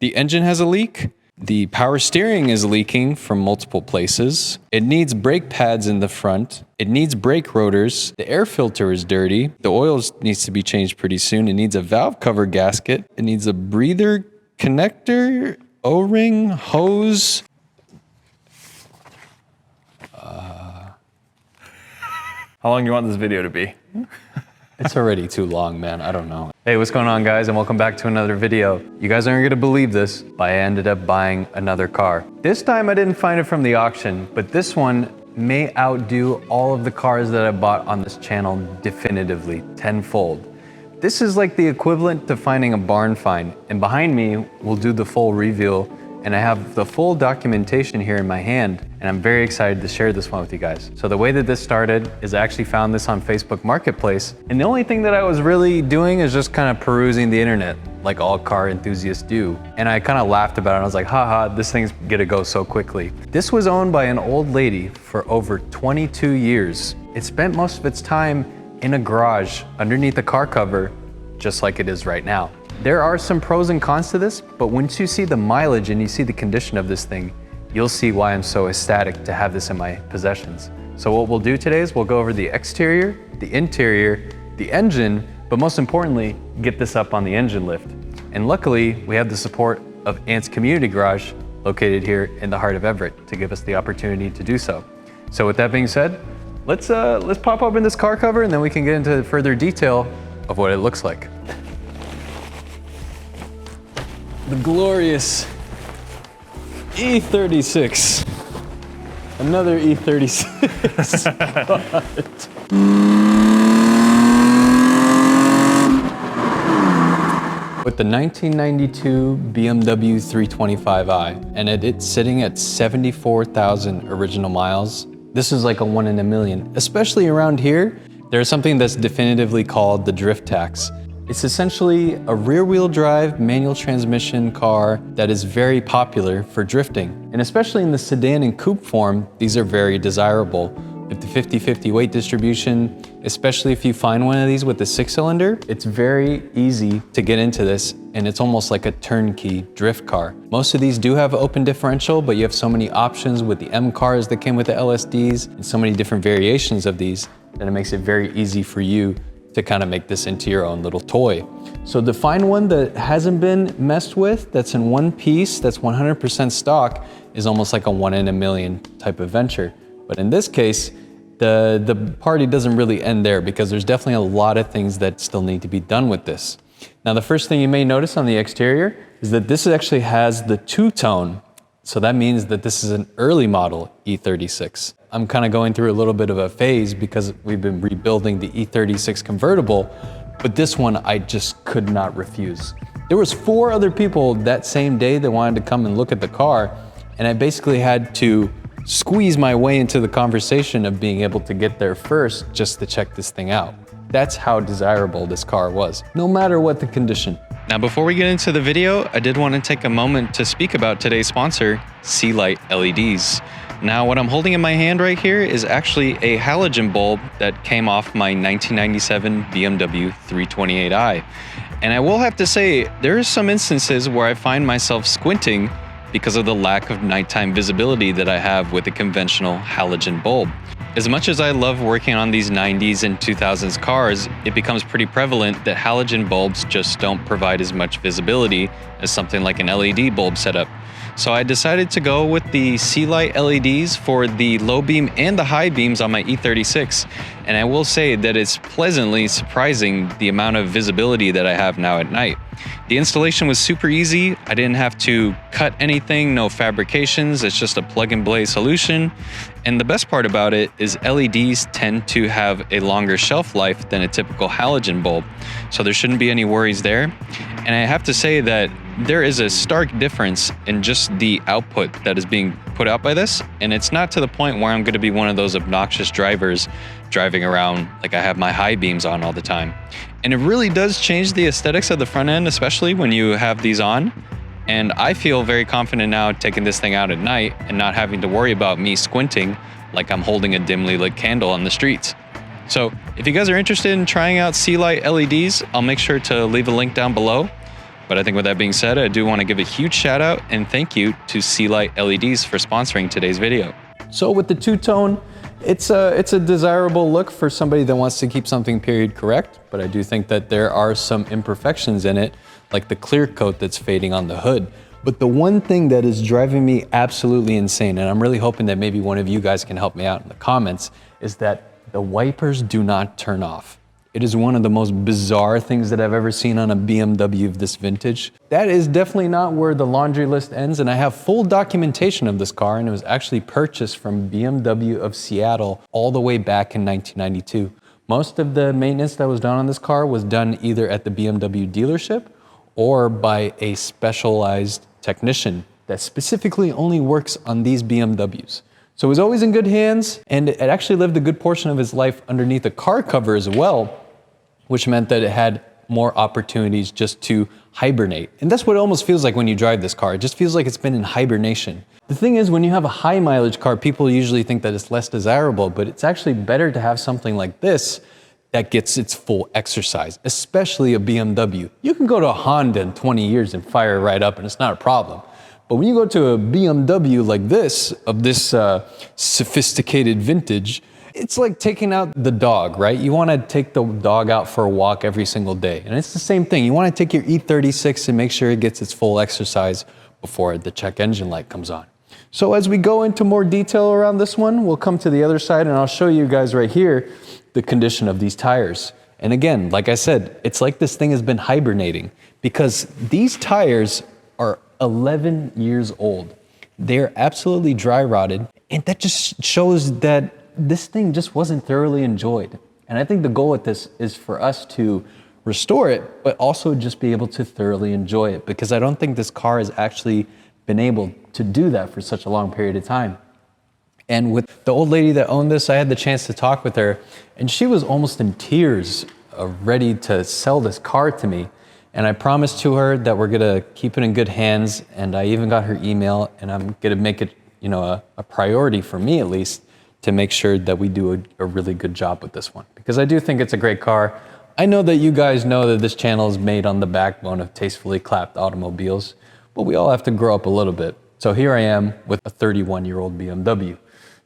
The engine has a leak. The power steering is leaking from multiple places. It needs brake pads in the front. It needs brake rotors. The air filter is dirty. The oil needs to be changed pretty soon. It needs a valve cover gasket. It needs a breather connector, O-ring, hose. How long do you want this video to be? It's already too long, man. I don't know. Hey, what's going on, guys? And welcome back to another video. You guys aren't gonna believe this, but I ended up buying another car. This time I didn't find it from the auction, but this one may outdo all of the cars that I bought on this channel definitively, tenfold. This is like the equivalent to finding a barn find. And behind me, we'll do the full reveal. And I have the full documentation here in my hand, and I'm very excited to share this one with you guys. So the way that this started is I actually found this on Facebook Marketplace, and the only thing that I was really doing is just kind of perusing the internet, like all car enthusiasts do. And I kind of laughed about it. I was like, haha, this thing's gonna go so quickly. This was owned by an old lady for over 22 years. It spent most of its time in a garage underneath a car cover, just like it is right now. There are some pros and cons to this, but once you see the mileage and you see the condition of this thing, you'll see why I'm so ecstatic to have this in my possessions. So what we'll do today is we'll go over the exterior, the interior, the engine, but most importantly, get this up on the engine lift. And luckily, we have the support of Ant's Community Garage located here in the heart of Everett to give us the opportunity to do so. So with that being said, let's pop open this car cover and then we can get into further detail of what it looks like. The glorious E36. Another E36. With the 1992 BMW 325i, and it's sitting at 74,000 original miles. This is like a 1 in a million. Especially around here, there's something that's definitively called the drift tax. It's essentially a rear-wheel drive manual transmission car that is very popular for drifting. And especially in the sedan and coupe form, these are very desirable. With the 50-50 weight distribution, especially if you find one of these with a 6-cylinder, it's very easy to get into this, and it's almost like a turnkey drift car. Most of these do have open differential, but you have so many options with the M cars that came with the LSDs, and so many different variations of these, that it makes it very easy for you to kind of make this into your own little toy. So to find one that hasn't been messed with, that's in one piece, that's 100% stock, is almost like a 1 in a million type of venture. But in this case, the party doesn't really end there because there's definitely a lot of things that still need to be done with this. Now, the first thing you may notice on the exterior is that this actually has the two-tone. So that means that this is an early model E36. I'm kind of going through a little bit of a phase because we've been rebuilding the E36 convertible, but this one I just could not refuse. There was 4 other people that same day that wanted to come and look at the car, and I basically had to squeeze my way into the conversation of being able to get there first just to check this thing out. That's how desirable this car was, no matter what the condition. Now, before we get into the video, I did want to take a moment to speak about today's sponsor, Sealight LEDs. Now, what I'm holding in my hand right here is actually a halogen bulb that came off my 1997 BMW 328i. And I will have to say, there are some instances where I find myself squinting because of the lack of nighttime visibility that I have with a conventional halogen bulb. As much as I love working on these 90s and 2000s cars, it becomes pretty prevalent that halogen bulbs just don't provide as much visibility as something like an LED bulb setup. So I decided to go with the Sealight LEDs for the low beam and the high beams on my E36. And I will say that it's pleasantly surprising the amount of visibility that I have now at night. The installation was super easy. I didn't have to cut anything, no fabrications. It's just a plug and play solution. And the best part about it is LEDs tend to have a longer shelf life than a typical halogen bulb. So there shouldn't be any worries there. And I have to say that there is a stark difference in just the output that is being put out by this. And it's not to the point where I'm going to be one of those obnoxious drivers driving around like I have my high beams on all the time. And it really does change the aesthetics of the front end, especially when you have these on. And I feel very confident now taking this thing out at night and not having to worry about me squinting like I'm holding a dimly lit candle on the streets. So if you guys are interested in trying out Sealight LEDs, I'll make sure to leave a link down below. But I think with that being said, I do want to give a huge shout out and thank you to Sealight LEDs for sponsoring today's video. So with the two-tone, it's a desirable look for somebody that wants to keep something period correct, but I do think that there are some imperfections in it, like the clear coat that's fading on the hood. But the one thing that is driving me absolutely insane, and I'm really hoping that maybe one of you guys can help me out in the comments, is that the wipers do not turn off. It is one of the most bizarre things that I've ever seen on a BMW of this vintage. That is definitely not where the laundry list ends, and I have full documentation of this car, and it was actually purchased from BMW of Seattle all the way back in 1992. Most of the maintenance that was done on this car was done either at the BMW dealership or by a specialized technician that specifically only works on these BMWs. So it was always in good hands, and it actually lived a good portion of its life underneath a car cover as well, which meant that it had more opportunities just to hibernate. And that's what it almost feels like when you drive this car. It just feels like it's been in hibernation. The thing is, when you have a high mileage car, people usually think that it's less desirable, but it's actually better to have something like this that gets its full exercise, especially a BMW. You can go to a Honda in 20 years and fire it right up and it's not a problem. But when you go to a BMW like this, of this sophisticated vintage, it's like taking out the dog, right? You want to take the dog out for a walk every single day. And it's the same thing. You want to take your E36 and make sure it gets its full exercise before the check engine light comes on. So as we go into more detail around this one, we'll come to the other side and I'll show you guys right here the condition of these tires. And again, like I said, it's like this thing has been hibernating because these tires are 11 years old. They're absolutely dry rotted, and that just shows that this thing just wasn't thoroughly enjoyed. And I think the goal with this is for us to restore it, but also just be able to thoroughly enjoy it, because I don't think this car has actually been able to do that for such a long period of time. And with the old lady that owned this, I had the chance to talk with her, and she was almost in tears, ready to sell this car to me. And I promised to her that we're gonna keep it in good hands, and I even got her email, and I'm gonna make it, you know, a priority for me at least, to make sure that we do a really good job with this one, because I do think it's a great car. I know that you guys know that this channel is made on the backbone of tastefully clapped automobiles, but we all have to grow up a little bit. So here I am with a 31-year-old BMW.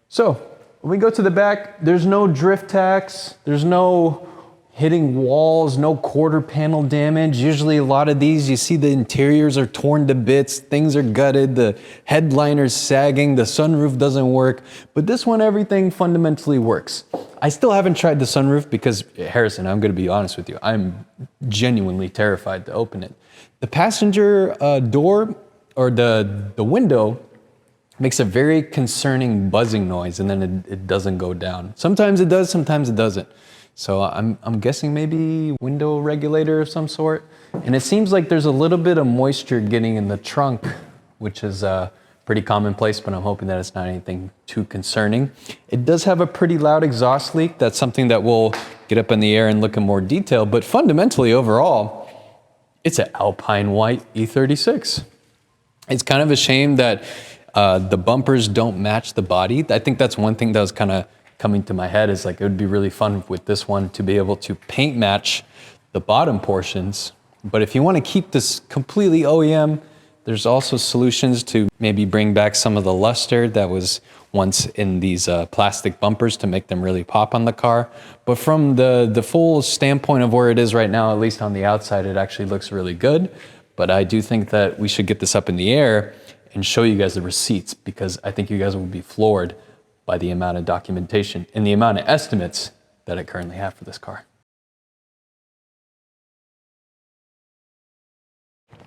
So when we go to the back, there's no drift tacks, there's no hitting walls, no quarter panel damage. Usually a lot of these, you see the interiors are torn to bits, things are gutted, the headliner's sagging, the sunroof doesn't work, but this one, everything fundamentally works. I still haven't tried the sunroof because, Harrison, I'm gonna be honest with you, I'm genuinely terrified to open it. The passenger door, or the window, makes a very concerning buzzing noise, and then it doesn't go down. Sometimes it does, sometimes it doesn't. So I'm guessing maybe window regulator of some sort. And it seems like there's a little bit of moisture getting in the trunk, which is pretty commonplace, but I'm hoping that it's not anything too concerning. It does have a pretty loud exhaust leak. That's something that we'll get up in the air and look in more detail. But fundamentally, overall, it's an Alpine white E36. It's kind of a shame that the bumpers don't match the body. I think that's one thing that was kind of coming to my head, is like, it would be really fun with this one to be able to paint match the bottom portions. But if you want to keep this completely OEM, there's also solutions to maybe bring back some of the luster that was once in these plastic bumpers to make them really pop on the car. But from the full standpoint of where it is right now, at least on the outside, it actually looks really good. But I do think that we should get this up in the air and show you guys the receipts, because I think you guys will be floored by the amount of documentation and the amount of estimates that I currently have for this car.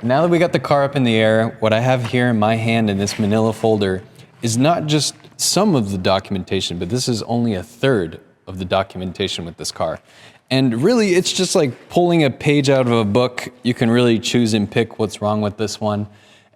Now that we got the car up in the air, what I have here in my hand in this manila folder is not just some of the documentation, but this is only a third of the documentation with this car. And really, it's just like pulling a page out of a book. You can really choose and pick what's wrong with this one.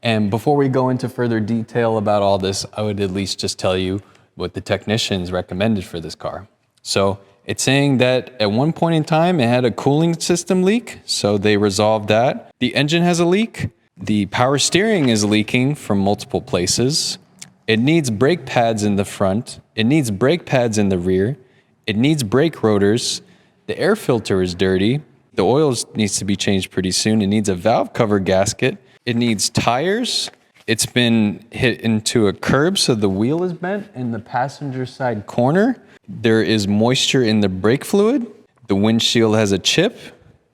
And before we go into further detail about all this, I would at least just tell you what the technicians recommended for this car. So it's saying that at one point in time, it had a cooling system leak, so they resolved that. The engine has a leak. The power steering is leaking from multiple places. It needs brake pads in the front. It needs brake pads in the rear. It needs brake rotors. The air filter is dirty. The oil needs to be changed pretty soon. It needs a valve cover gasket. It needs tires. It's been hit into a curb, so the wheel is bent in the passenger side corner. There is moisture in the brake fluid. The windshield has a chip.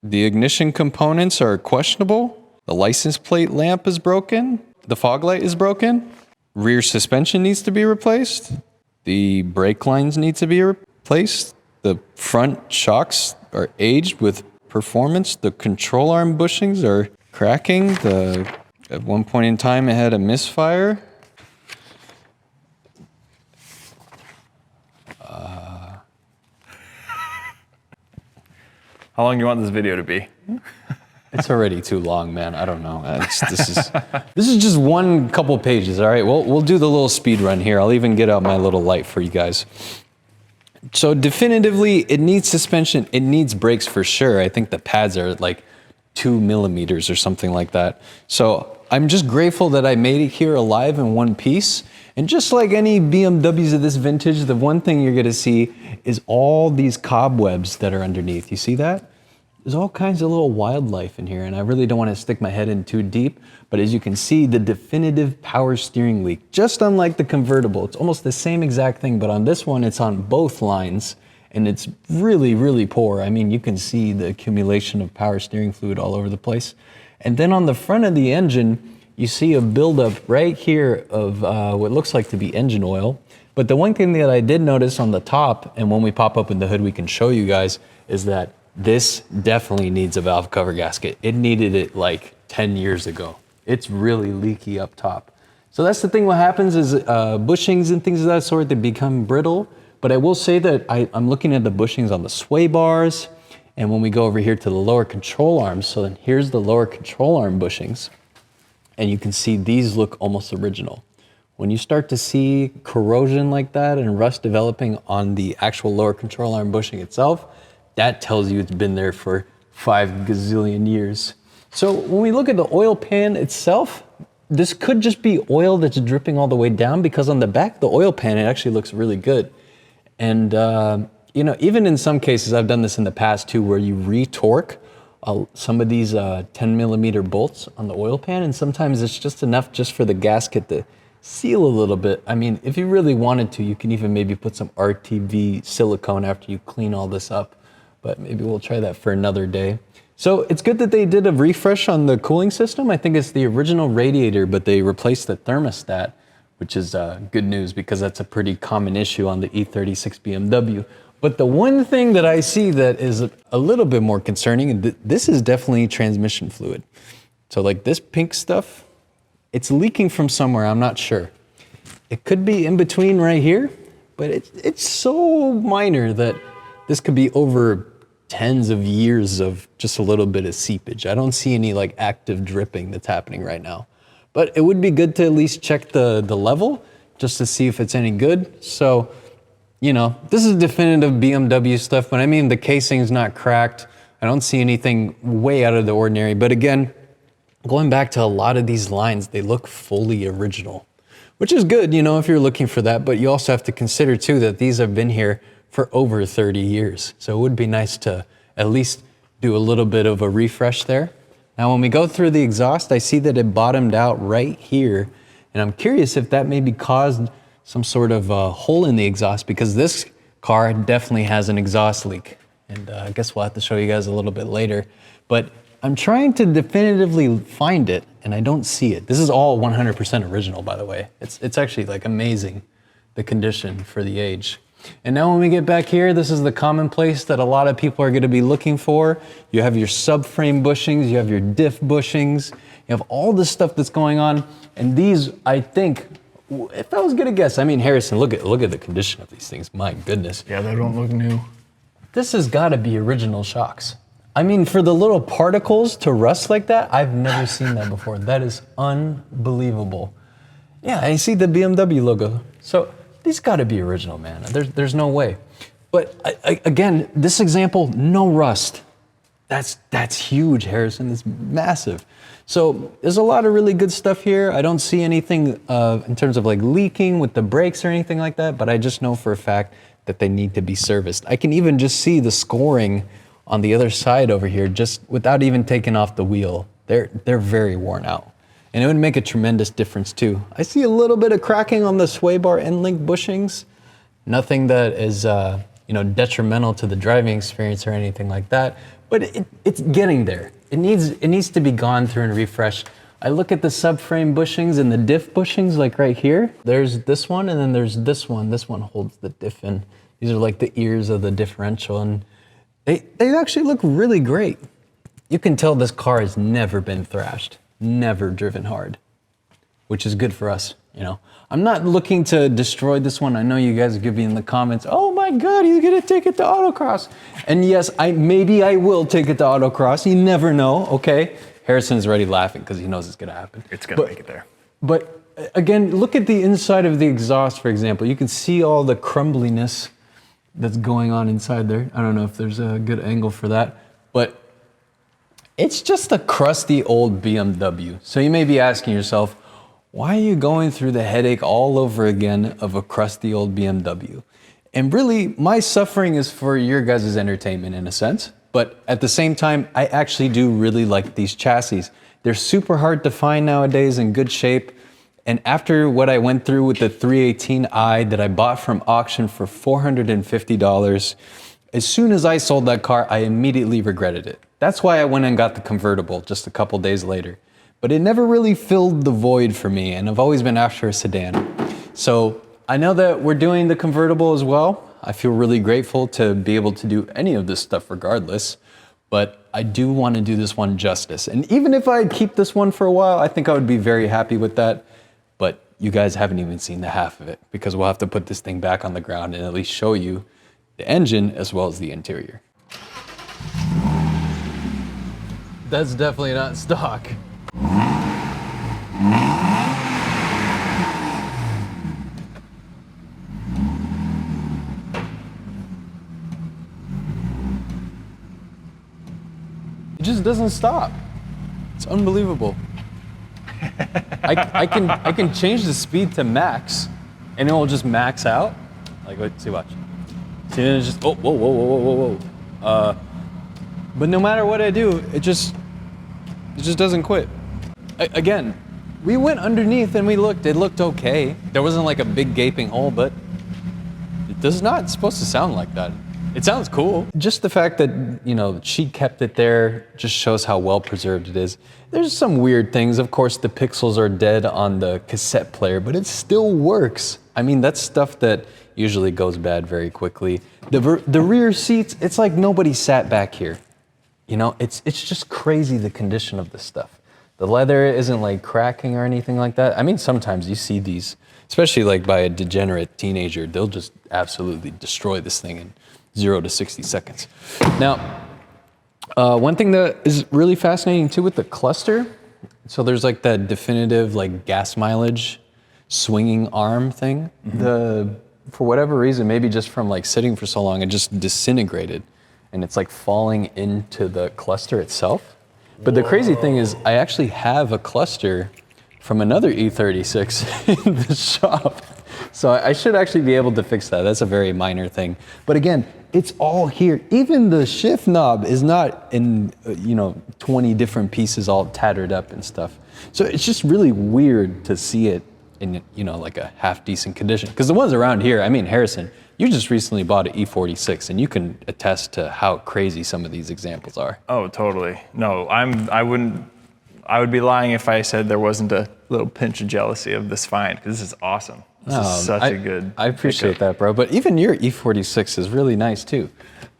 The ignition components are questionable. The license plate lamp is broken. The fog light is broken. Rear suspension needs to be replaced. The brake lines need to be replaced. The front shocks are aged with performance. The control arm bushings are cracking. At one point in time, it had a misfire. How long do you want this video to be? It's already too long, man. I don't know. This is just one couple pages. All right, we'll do the little speed run here. I'll even get out my little light for you guys. So definitively, it needs suspension. It needs brakes for sure. I think the pads are like 2 millimeters or something like that. So I'm just grateful that I made it here alive in one piece. And just like any BMWs of this vintage, the one thing you're gonna see is all these cobwebs that are underneath. You see that? There's all kinds of little wildlife in here, and I really don't want to stick my head in too deep, but as you can see, the definitive power steering leak, just unlike the convertible. It's almost the same exact thing, but on this one, it's on both lines, and it's really, really poor. I mean, you can see the accumulation of power steering fluid all over the place. And then on the front of the engine, you see a buildup right here of what looks like to be engine oil. But the one thing that I did notice on the top, and when we pop up in the hood, we can show you guys, is that this definitely needs a valve cover gasket. It needed it like 10 years ago. It's really leaky up top. So that's the thing. What happens is bushings and things of that sort, they become brittle. But I will say that I'm looking at the bushings on the sway bars. And when we go over here to the lower control arms, so then here's the lower control arm bushings. And you can see these look almost original. When you start to see corrosion like that and rust developing on the actual lower control arm bushing itself, that tells you it's been there for 5 gazillion years. So when we look at the oil pan itself, this could just be oil that's dripping all the way down, because on the back of the oil pan, it actually looks really good. And you know, even in some cases, I've done this in the past too, where you re-torque some of these 10 millimeter bolts on the oil pan, and sometimes it's just enough just for the gasket to seal a little bit. I mean, if you really wanted to, you can even maybe put some RTV silicone after you clean all this up. But maybe we'll try that for another day. So it's good that they did a refresh on the cooling system. I think it's the original radiator, but they replaced the thermostat, which is good news because that's a pretty common issue on the E36 BMW. But the one thing that I see that is a little bit more concerning, and this is definitely transmission fluid. So like this pink stuff, it's leaking from somewhere, I'm not sure. It could be in between right here, but it's so minor that this could be over tens of years of just a little bit of seepage. I don't see any like active dripping that's happening right now. But it would be good to at least check the level just to see if it's any good. So, you know, this is definitive BMW stuff, but I mean, the casing's not cracked. I don't see anything way out of the ordinary. But again, going back to a lot of these lines, they look fully original, which is good, you know, if you're looking for that. But you also have to consider too that these have been here for over 30 years. So it would be nice to at least do a little bit of a refresh there. Now, when we go through the exhaust, I see that it bottomed out right here. And I'm curious if that maybe caused some sort of hole in the exhaust, because this car definitely has an exhaust leak. And I guess we'll have to show you guys a little bit later. But I'm trying to definitively find it, and I don't see it. This is all 100% original, by the way. It's actually like amazing, the condition for the age. And now when we get back here, this is the commonplace that a lot of people are going to be looking for. You have your subframe bushings, you have your diff bushings, you have all this stuff that's going on. And these, I think, if I was going to guess, I mean, Harrison, look at the condition of these things. My goodness. Yeah, they don't look new. This has got to be original shocks. I mean, for the little particles to rust like that, I've never seen that before. That is unbelievable. Yeah, I see the BMW logo. So these got to be original, man. There's no way. But again, this example, no rust. That's huge, Harrison. It's massive. So there's a lot of really good stuff here. I don't see anything in terms of like leaking with the brakes or anything like that, but I just know for a fact that they need to be serviced. I can even just see the scoring on the other side over here, just without even taking off the wheel, they're very worn out. And it would make a tremendous difference too. I see a little bit of cracking on the sway bar end link bushings. Nothing that is detrimental to the driving experience or anything like that, but it's getting there. It needs to be gone through and refreshed. I look at the subframe bushings and the diff bushings, like right here. There's this one and then there's this one. This one holds the diff in. These are like the ears of the differential, and they actually look really great. You can tell this car has never been thrashed, never driven hard, which is good for us, you know. I'm not looking to destroy this one. I know you guys are gonna be in the comments, oh my God, he's gonna take it to autocross. And yes, maybe I will take it to autocross. You never know, okay? Harrison's already laughing because he knows it's gonna happen. It's gonna make it there. But again, look at the inside of the exhaust, for example. You can see all the crumbliness that's going on inside there. I don't know if there's a good angle for that, but it's just a crusty old BMW. So you may be asking yourself, why are you going through the headache all over again of a crusty old BMW? And really, my suffering is for your guys' entertainment in a sense, but at the same time, I actually do really like these chassis. They're super hard to find nowadays, in good shape. And after what I went through with the 318i that I bought from auction for $450, as soon as I sold that car, I immediately regretted it. That's why I went and got the convertible just a couple days later. But it never really filled the void for me, and I've always been after a sedan. So I know that we're doing the convertible as well. I feel really grateful to be able to do any of this stuff regardless, but I do want to do this one justice. And even if I keep this one for a while, I think I would be very happy with that. But you guys haven't even seen the half of it, because we'll have to put this thing back on the ground and at least show you the engine as well as the interior. That's definitely not stock. It just doesn't stop. It's unbelievable. I can change the speed to max, and it will just max out. Like, wait, see, watch. See, then it's just whoa. But no matter what I do, it just doesn't quit. Again, we went underneath and we looked. It looked okay. There wasn't like a big gaping hole, but it does not supposed to sound like that. It sounds cool. Just the fact that, you know, she kept it there just shows how well preserved it is. There's some weird things. Of course, the pixels are dead on the cassette player, but it still works. I mean, that's stuff that usually goes bad very quickly. The rear seats, it's like nobody sat back here. You know, it's just crazy the condition of this stuff. The leather isn't like cracking or anything like that. I mean, sometimes you see these, especially like by a degenerate teenager, they'll just absolutely destroy this thing in 0 to 60 seconds. Now, one thing that is really fascinating too with the cluster, so there's like that definitive like gas mileage swinging arm thing. Mm-hmm. For whatever reason, maybe just from like sitting for so long, it just disintegrated and it's like falling into the cluster itself. But the crazy thing is I actually have a cluster from another E36 in the shop. So I should actually be able to fix that. That's a very minor thing. But again, it's all here. Even the shift knob is not in, 20 different pieces all tattered up and stuff. So it's just really weird to see it in, like a half decent condition. Because the ones around here, I mean, Harrison, you just recently bought an E46 and you can attest to how crazy some of these examples are. Oh, totally. No, I would be lying if I said there wasn't a little pinch of jealousy of this find, because this is awesome. This is such a good I appreciate that, bro. But even your E46 is really nice too.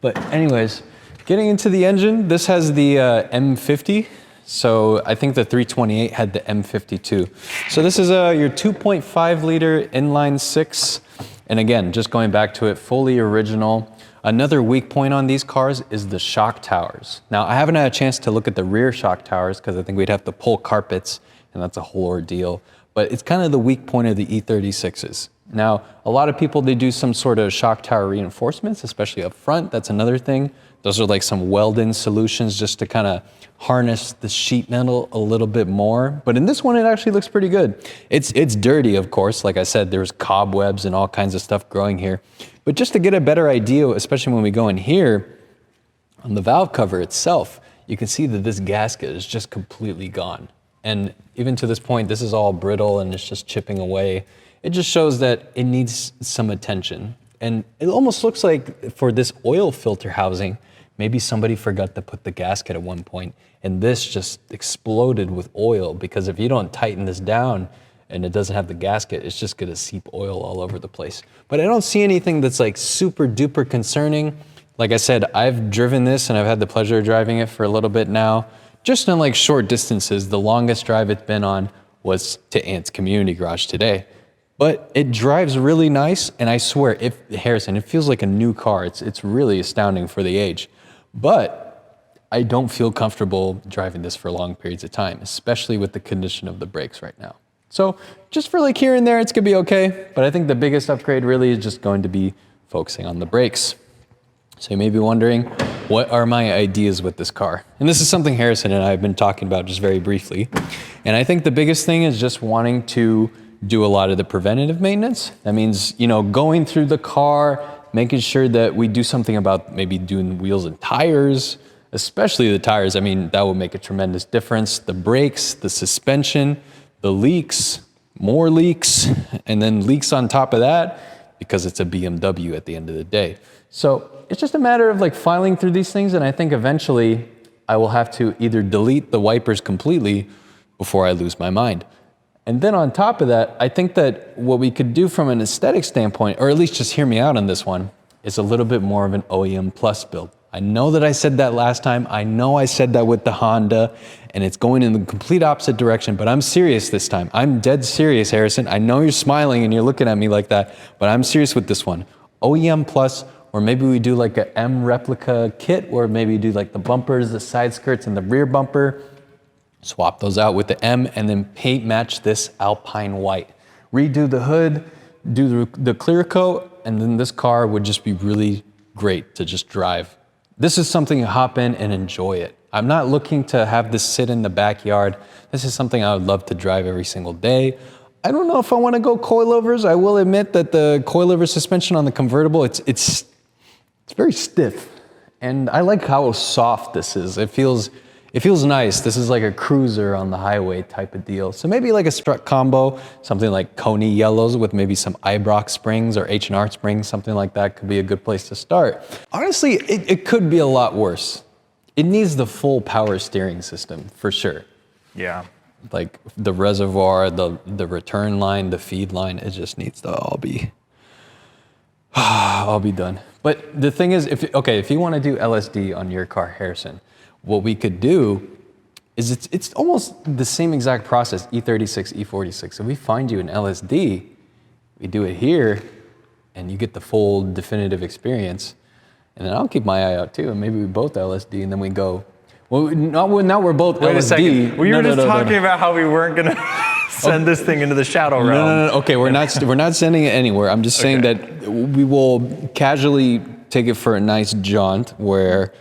But anyways, getting into the engine, this has the M50. So I think the 328 had the M52. So this is your 2.5 liter inline six. And again, just going back to it, fully original. Another weak point on these cars is the shock towers. Now, I haven't had a chance to look at the rear shock towers because I think we'd have to pull carpets, and that's a whole ordeal. But it's kind of the weak point of the E36s. Now, a lot of people, they do some sort of shock tower reinforcements, especially up front. That's another thing. Those are like some weld-in solutions just to kind of harness the sheet metal a little bit more. But in this one, it actually looks pretty good. It's dirty, of course. Like I said, there's cobwebs and all kinds of stuff growing here. But just to get a better idea, especially when we go in here, On the valve cover itself, you can see that this gasket is just completely gone. And even to this point, this is all brittle and it's just chipping away. It just shows that it needs some attention. And it almost looks like for this oil filter housing, maybe somebody forgot to put the gasket at one point and this just exploded with oil, because if you don't tighten this down and it doesn't have the gasket, it's just gonna seep oil all over the place. But I don't see anything that's like super duper concerning. Like I said, I've driven this and I've had the pleasure of driving it for a little bit now. Just in like short distances, the longest drive it's been on was to Ant's community garage today. But it drives really nice, and I swear, Harrison, it feels like a new car. It's really astounding for the age. But I don't feel comfortable driving this for long periods of time, especially with the condition of the brakes right now. So just for like here and there, it's gonna be okay. But I think the biggest upgrade really is just going to be focusing on the brakes. So you may be wondering, what are my ideas with this car? And this is something Harrison and I have been talking about just very briefly. And I think the biggest thing is just wanting to do a lot of the preventative maintenance. That means, you know, going through the car, making sure that we do something about maybe doing wheels and tires, especially the tires. I mean, that will make a tremendous difference. The brakes, the suspension, the leaks, more leaks, and then leaks on top of that, because it's a BMW at the end of the day. So it's just a matter of like filing through these things, and I think eventually I will have to either delete the wipers completely before I lose my mind. And then on top of that, I think that what we could do from an aesthetic standpoint, or at least just hear me out on this one, is a little bit more of an OEM plus build. I know that I said that last time. I know I said that with the Honda, and it's going in the complete opposite direction, but I'm serious this time. I'm dead serious, Harrison. I know you're smiling and you're looking at me like that, but I'm serious with this one. OEM plus, or maybe we do like a M replica kit, or maybe do like the bumpers, the side skirts, and the rear bumper. Swap those out with the M and then paint match this Alpine white. Redo the hood, do the clear coat, and then this car would just be really great to just drive. This is something to hop in and enjoy it. I'm not looking to have this sit in the backyard. This is something I would love to drive every single day. I don't know if I want to go coilovers. I will admit that the coilover suspension on the convertible, it's very stiff. And I like how soft this is. It feels nice. This is like a cruiser on the highway type of deal. So maybe like a strut combo, something like Coney yellows with maybe some Ibrox springs or H&R springs, something like that could be a good place to start. Honestly, it could be a lot worse. It needs the full power steering system for sure. Yeah. Like the reservoir, the return line, the feed line, it just needs to all be done. But the thing is, if you want to do LSD on your car, Harrison, what we could do is it's almost the same exact process, E36, E46. If we find you an LSD, we do it here, and you get the full definitive experience. And then I'll keep my eye out too, and maybe we both LSD, and then we go. Well, now we're both Wait LSD. a second. We were just talking about how we weren't gonna send this thing into the shadow realm. No. Okay, we're not sending it anywhere. I'm just saying that we will casually take it for a nice jaunt where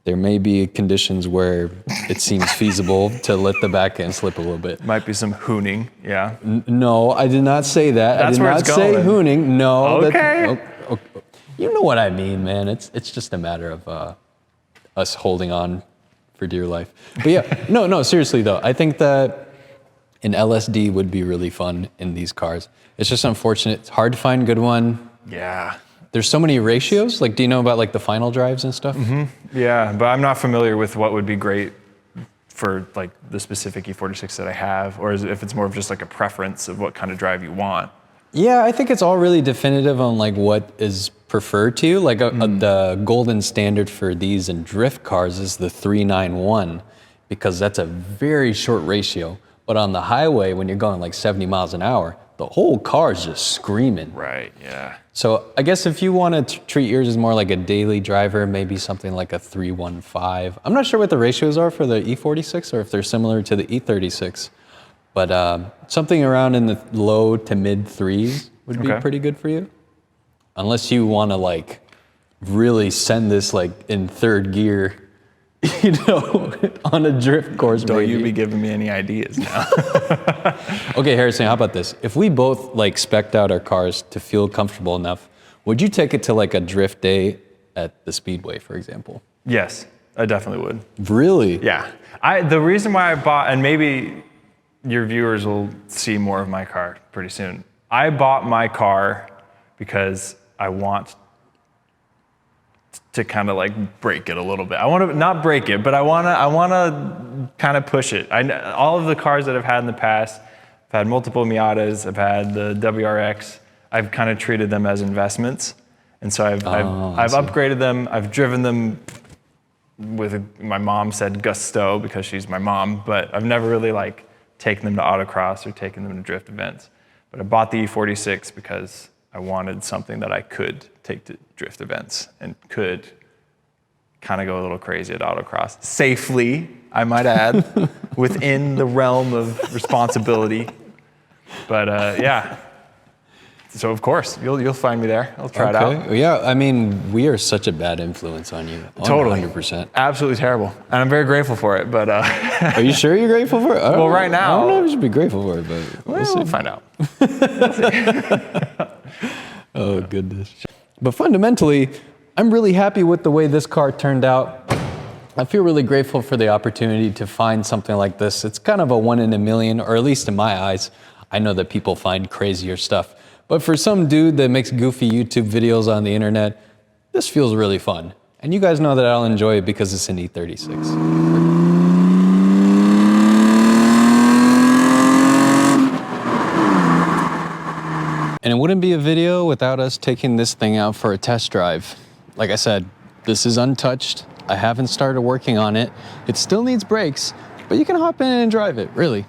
there may be conditions where it seems feasible to let the back end slip a little bit. Might be some hooning, yeah. No, I did not say that. That's I did where not it's say going. hooning. No. Okay. You know what I mean, man. It's just a matter of us holding on for dear life. But yeah, no, seriously though. I think that an LSD would be really fun in these cars. It's just unfortunate. It's hard to find a good one. Yeah. There's so many ratios. Like, do you know about like the final drives and stuff? Mm-hmm. Yeah, but I'm not familiar with what would be great for like the specific E46 that I have, or if it's more of just like a preference of what kind of drive you want. Yeah, I think it's all really definitive on like what is preferred to you. Like the golden standard for these in drift cars is the 391, because that's a very short ratio. But on the highway, when you're going like 70 miles an hour, the whole car is just screaming. Right, yeah. So I guess if you want to treat yours as more like a daily driver, maybe something like a 315. I'm not sure what the ratios are for the E46 or if they're similar to the E36, but something around in the low to mid threes would be pretty good for you. Unless you want to like really send this like in third gear, you know, on a drift course. Don't you be giving me any ideas now. Okay, Harrison, how about this? If we both like spec'd out our cars to feel comfortable enough, would you take it to like a drift day at the Speedway, for example? Yes, I definitely would. Really? Yeah. The reason why I bought, and maybe your viewers will see more of my car pretty soon. I bought my car because I want to kind of like break it a little bit. I want to not break it, but I want to kind of push it. All of the cars that I've had in the past, I've had multiple Miatas, I've had the WRX. I've kind of treated them as investments, and so I've upgraded them. I've driven them with, my mom said gusto because she's my mom, but I've never really like taken them to autocross or taken them to drift events. But I bought the E36 because I wanted something that I could take to drift events and could kind of go a little crazy at autocross. Safely, I might add, within the realm of responsibility. But yeah. So of course, you'll find me there. I'll try it out. Yeah, I mean, we are such a bad influence on you. Totally. 100%. Absolutely terrible. And I'm very grateful for it, but... Are you sure you're grateful for it? Well, right now... I don't know if you should be grateful for it, but we'll find out. Oh, goodness. But fundamentally, I'm really happy with the way this car turned out. I feel really grateful for the opportunity to find something like this. It's kind of a 1 in a million, or at least in my eyes. I know that people find crazier stuff. But for some dude that makes goofy YouTube videos on the internet, this feels really fun. And you guys know that I'll enjoy it because it's an E36. And it wouldn't be a video without us taking this thing out for a test drive. Like I said, this is untouched. I haven't started working on it. It still needs brakes, but you can hop in and drive it, really.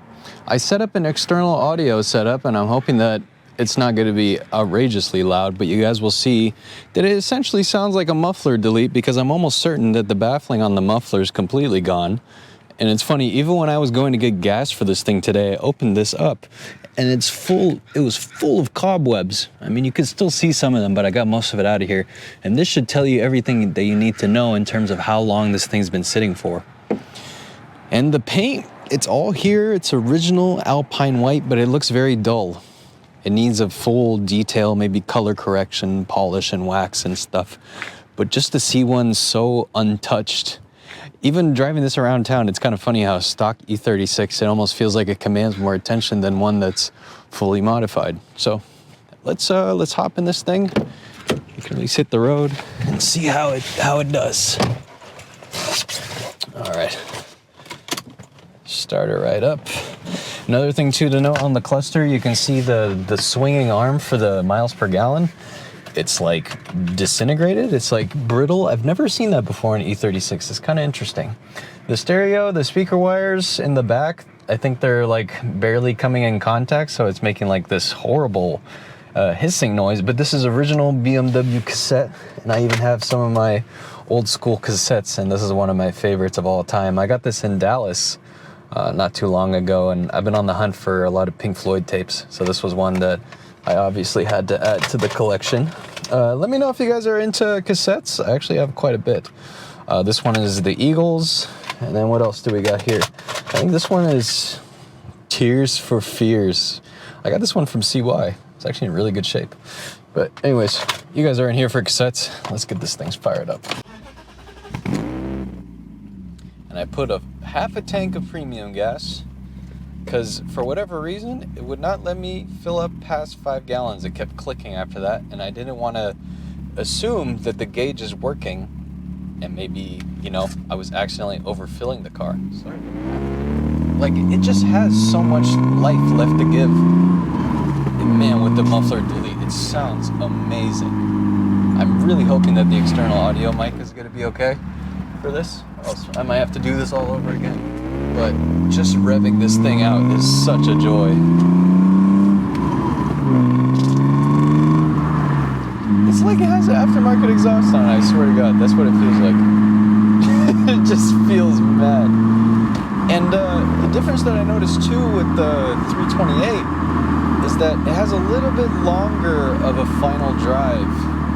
I set up an external audio setup, and I'm hoping that it's not going to be outrageously loud, but you guys will see that it essentially sounds like a muffler delete because I'm almost certain that the baffling on the muffler is completely gone. And it's funny, even when I was going to get gas for this thing today, I opened this up and it was full of cobwebs. I mean, you could still see some of them, but I got most of it out of here. And this should tell you everything that you need to know in terms of how long this thing's been sitting for. And the paint, it's all here. It's original Alpine white, but it looks very dull. It needs a full detail, maybe color correction, polish and wax and stuff. But just to see one so untouched, even driving this around town, it's kind of funny how stock E36, it almost feels like it commands more attention than one that's fully modified. So let's hop in this thing. You can at least hit the road and see how it does. All right, start it right up. Another thing too to note on the cluster, you can see the swinging arm for the miles per gallon. It's like disintegrated, it's like brittle. I've never seen that before in E36, it's kind of interesting. The stereo, the speaker wires in the back, I think they're like barely coming in contact, so it's making like this horrible hissing noise, but this is original BMW cassette, and I even have some of my old school cassettes, and this is one of my favorites of all time. I got this in Dallas not too long ago, and I've been on the hunt for a lot of Pink Floyd tapes, so this was one that I obviously had to add to the collection. Let me know if you guys are into cassettes. I actually have quite a bit. This one is the Eagles, and then what else do we got here? I think this one is Tears for Fears. I got this one from CY. It's actually in really good shape. But anyways, you guys are in here for cassettes. Let's get this thing fired up. And I put half a tank of premium gas because for whatever reason, it would not let me fill up past 5 gallons. It kept clicking after that, and I didn't want to assume that the gauge is working and maybe, you know, I was accidentally overfilling the car. So, like, it just has so much life left to give. And man, with the muffler delete, it sounds amazing. I'm really hoping that the external audio mic is going to be okay for this. Or else I might have to do this all over again. But just revving this thing out is such a joy. It's like it has an aftermarket exhaust on it, I swear to God, that's what it feels like. It just feels mad. And the difference that I noticed too with the 328 is that it has a little bit longer of a final drive,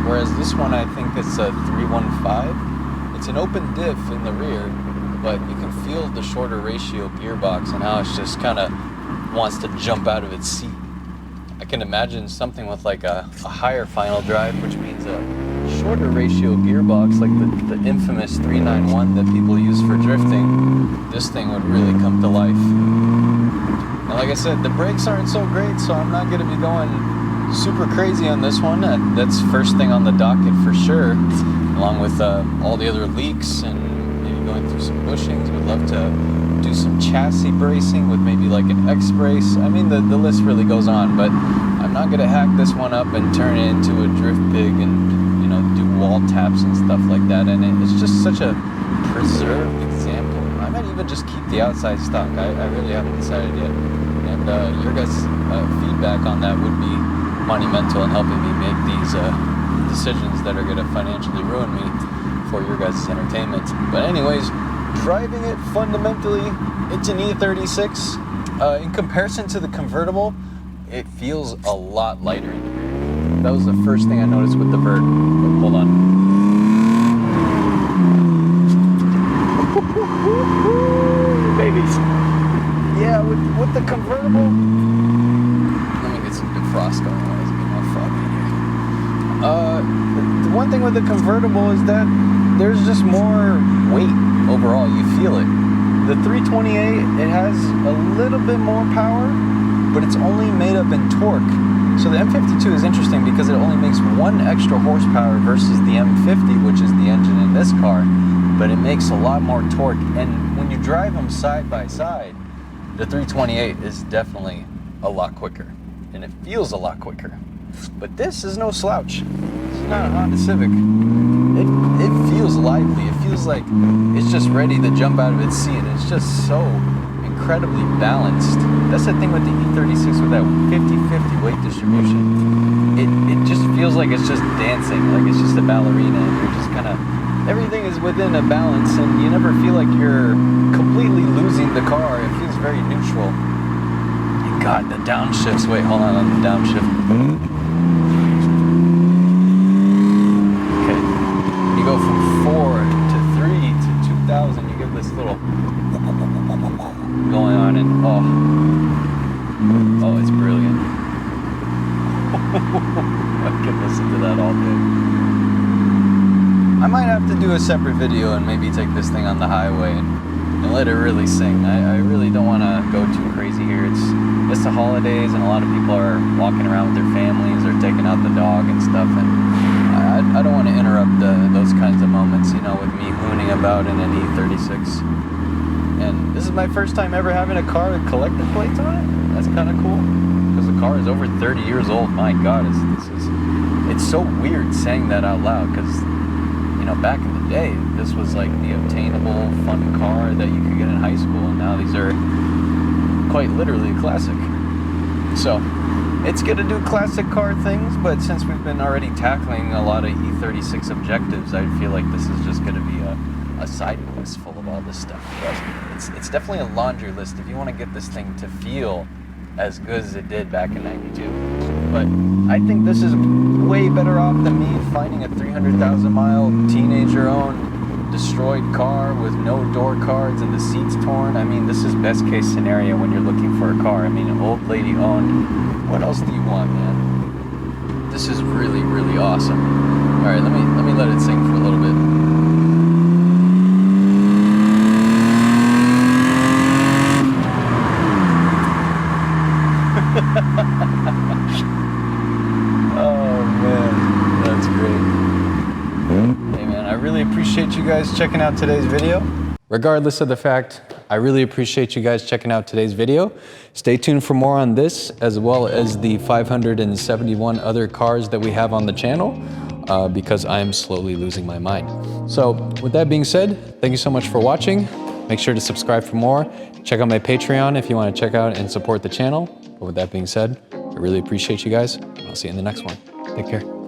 whereas this one I think it's a 315. It's an open diff in the rear, but you can feel the shorter ratio gearbox and how it just kind of wants to jump out of its seat. I can imagine something with like a higher final drive, which means a shorter ratio gearbox, like the infamous 391 that people use for drifting, this thing would really come to life. And like I said, the brakes aren't so great, so I'm not going to be going super crazy on this one. That's first thing on the docket for sure, along with all the other leaks and maybe going through some bushings. Would love to do some chassis bracing with maybe like an X brace. I mean, the list really goes on, but I'm not gonna hack this one up and turn it into a drift pig and, you know, do wall taps and stuff like that. And it's just such a preserved example. I might even just keep the outside stock. I really haven't decided yet. And your guys' feedback on that would be monumental in helping me make these decisions that are gonna financially ruin me for your guys' entertainment. But anyways, driving it fundamentally, it's an E36. In comparison to the convertible, it feels a lot lighter in the rear. That was the first thing I noticed with the Vert. But hold on. Babies. Yeah, with the convertible. Let me get some defrost going on. It's getting all foggy in here. The one thing with the convertible is that there's just more weight overall. You feel it. The 328, it has a little bit more power, but it's only made up in torque. So the M52 is interesting because it only makes 1 extra horsepower versus the M50, which is the engine in this car, but it makes a lot more torque. And when you drive them side by side, the 328 is definitely a lot quicker, and it feels a lot quicker. But this is no slouch. It's not a Honda Civic. It feels lively. It feels like it's just ready to jump out of its seat. It's just so incredibly balanced. That's the thing with the E36 with that 50-50 weight distribution. It just feels like it's just dancing, like it's just a ballerina, and you're just kind of, everything is within a balance, and you never feel like you're completely losing the car. It feels very neutral. And God, the downshifts. Wait, hold on the downshift. You go from 4 to 3 to 2,000, you get this little going on, and oh, it's brilliant. I could listen to that all day. I might have to do a separate video and maybe take this thing on the highway and let it really sing. I really don't want to go too crazy here. It's the holidays, and a lot of people are walking around with their families or taking out the dog and stuff, and I don't want to interrupt those kinds of moments, you know, with me hooning about in an E36. And this is my first time ever having a car with collector plates on it. That's kind of cool, because the car is over 30 years old. My God, it's so weird saying that out loud, because, you know, back in the day, this was like the obtainable, fun car that you could get in high school, and now these are quite literally a classic. So it's gonna do classic car things, but since we've been already tackling a lot of E36 objectives, I feel like this is just gonna be a side list full of all this stuff. But it's definitely a laundry list if you want to get this thing to feel as good as it did back in '92. But I think this is way better off than me finding a 300,000 mile teenager-owned destroyed car with no door cards and the seats torn. I mean, this is best case scenario when you're looking for a car. I mean, an old lady owned. What else do you want, man? This is really, really awesome. All right, let me let it sing for a little bit. Oh man, that's great. Hey man, I really appreciate you guys checking out today's video. Regardless of the fact, I really appreciate you guys checking out today's video. Stay tuned for more on this, as well as the 571 other cars that we have on the channel, because I'm slowly losing my mind. So with that being said, thank you so much for watching. Make sure to subscribe for more. Check out my Patreon if you want to check out and support the channel. But with that being said, I really appreciate you guys. I'll see you in the next one. Take care.